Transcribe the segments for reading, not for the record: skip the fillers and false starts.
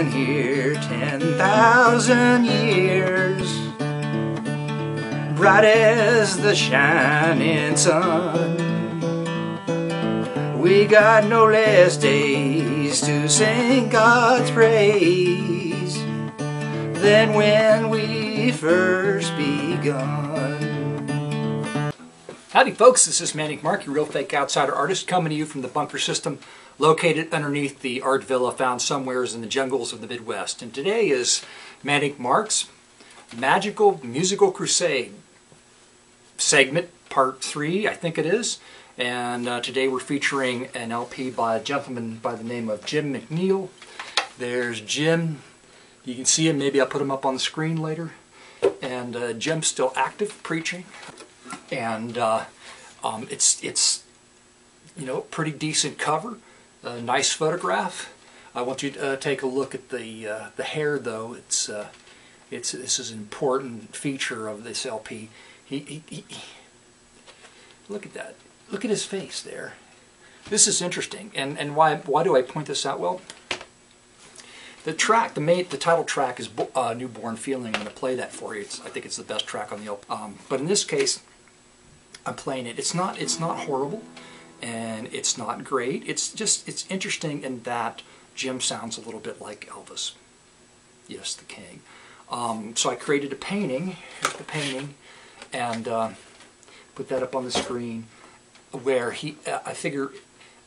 been here 10,000 years, bright as the shining sun. We got no less days to sing God's praise than when we first begun. Howdy folks, this is Manic Mark, your real fake outsider artist, coming to you from the bunker system located underneath the art villa found somewheres in the jungles of the Midwest. And today is Manic Mark's Magical Musical Crusade segment, part 3, I think it is. And today we're featuring an LP by a gentleman by the name of Jim McNeil. There's Jim. You can see him. Maybe I'll put him up on the screen later. And Jim's still active, preaching. And it's you know, pretty decent cover, a nice photograph. I want you to take a look at the hair, though. This is an important feature of this LP. He look at that. Look at his face there. This is interesting. And why do I point this out? Well, the track, the title track is Newborn Feeling. I'm going to play that for you. I think it's the best track on the LP. But in this case, I'm playing it. It's not horrible, and it's not great. It's interesting in that Jim sounds a little bit like Elvis. Yes, the King. So I created a painting. Here's the painting, and put that up on the screen. Where I figure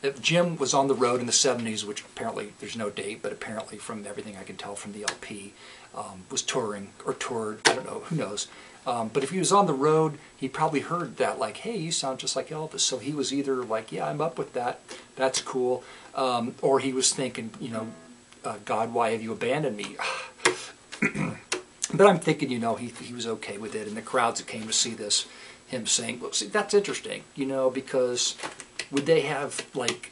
that Jim was on the road in the 70s, which apparently there's no date, but apparently from everything I can tell from the LP, was touring or toured. I don't know, who knows. But if he was on the road, he probably heard that, like, hey, you sound just like Elvis. So he was either like, yeah, I'm up with that, that's cool, or he was thinking, you know, God, why have you abandoned me? But I'm thinking, you know, he was okay with it, and the crowds that came to see this, him saying, well, see, that's interesting, you know, because would they have, like,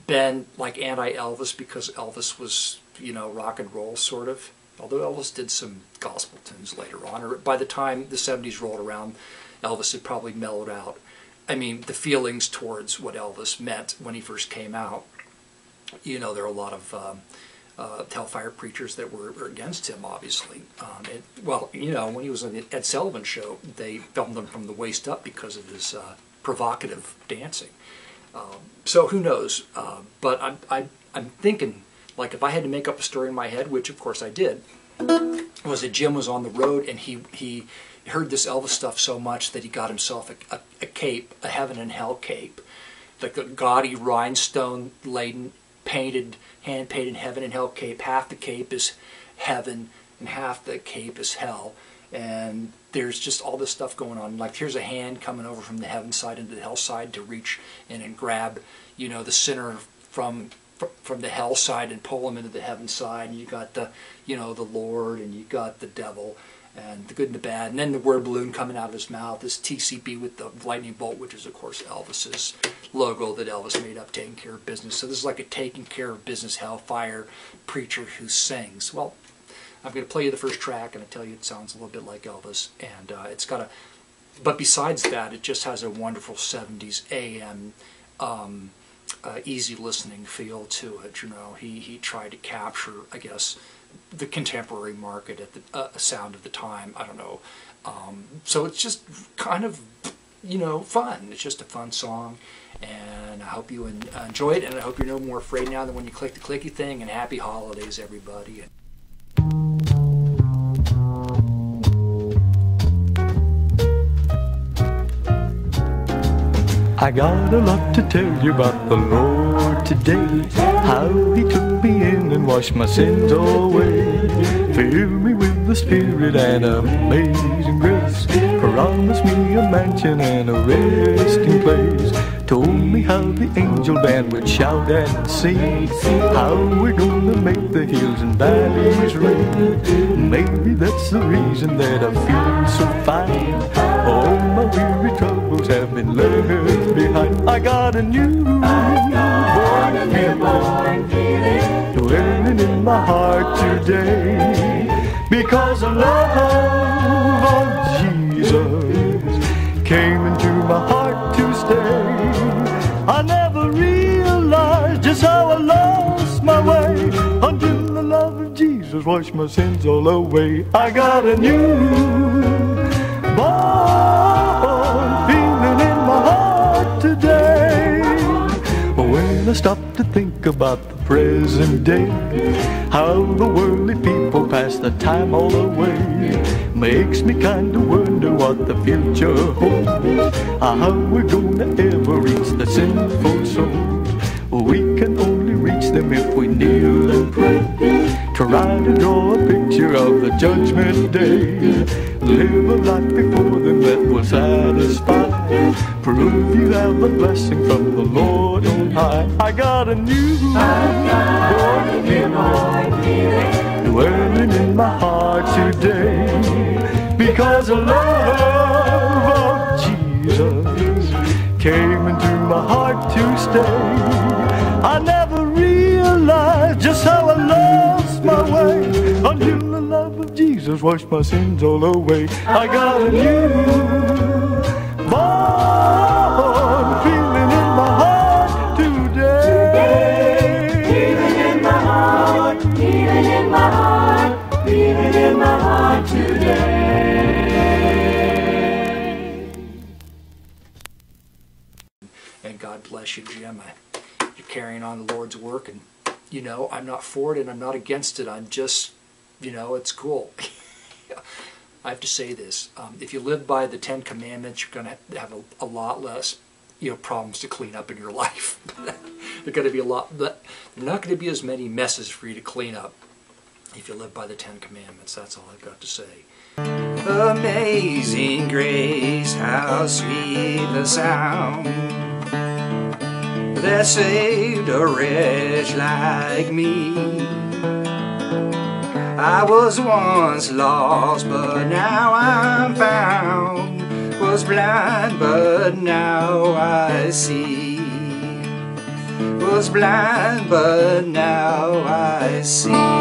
been, like, anti-Elvis because Elvis was, you know, rock and roll, sort of? Although Elvis did some gospel tunes later on, or by the time the 70s rolled around, Elvis had probably mellowed out. I mean, the feelings towards what Elvis meant when he first came out, you know, there are a lot of Hellfire preachers that were against him, obviously. Well, you know, when he was on the Ed Sullivan Show, they filmed him from the waist up because of his provocative dancing. So who knows? But I'm thinking, like, if I had to make up a story in my head, which of course I did, was that Jim was on the road and he heard this Elvis stuff so much that he got himself a cape, a heaven and hell cape, like a gaudy rhinestone-laden, painted, hand-painted heaven and hell cape. Half the cape is heaven and half the cape is hell. And there's just all this stuff going on. Like, here's a hand coming over from the heaven side into the hell side to reach in and grab, you know, the sinner from the hell side and pull him into the heaven side. And you got the, you know, the Lord, and you got the devil, and the good and the bad, and then the word balloon coming out of his mouth, this TCB with the lightning bolt, which is of course Elvis's logo that Elvis made up, taking care of business. So this is like a taking care of business hellfire preacher who sings. Well, I'm going to play you the first track, and I tell you it sounds a little bit like Elvis, and it's got a, but besides that, it just has a wonderful 70s AM easy listening feel to it. You know, he tried to capture, I guess, the contemporary market at the sound of the time. I don't know. So it's just kind of, you know, fun. It's just a fun song, and I hope you enjoy it, and I hope you're no more afraid now than when you click the clicky thing. And happy holidays, everybody. I got a lot to tell you about the Lord today, how He took me in and washed my sins away, filled me with the Spirit and amazing grace, promised me a mansion and a resting place, told me how the angel band would shout and sing, how we're gonna make the hills and valleys ring. Maybe that's the reason that I feel so fine. All my weary troubles have been left behind. I got a newborn feeling dwelling in my heart today, because the love of Jesus came into my heart to stay. I never realized just how I lost my way Jesus washed my sins all away. I got a newborn feeling in my heart today. When I stop to think about the present day, how the worldly people pass the time all away, makes me kinda wonder what the future holds. How we're gonna ever reach the sinful souls. We can only reach them if we kneel and pray. Try to draw a picture of the judgment day. Live a life before them that will satisfy. Prove you have a blessing from the Lord on high. I got a new dwelling in my heart today. Because the love of Jesus came into my heart to stay. I never realized just how I lost my way until the love of Jesus washed my sins all away. I got a newborn feeling in my heart today. Feeling in my heart, feeling in my heart, feeling in my heart today. And God bless you, Jim. You're carrying on the Lord's work, and you know, I'm not for it and I'm not against it. I'm just, you know, it's cool. I have to say this. If you live by the 10 Commandments, you're going to have a lot less, you know, problems to clean up in your life. There's going to be a lot, but there are not going to be as many messes for you to clean up if you live by the 10 Commandments. That's all I've got to say. Amazing grace, how sweet the sound that saved a wretch like me. I was once lost, but now I'm found. Was blind, but now I see. Was blind, but now I see.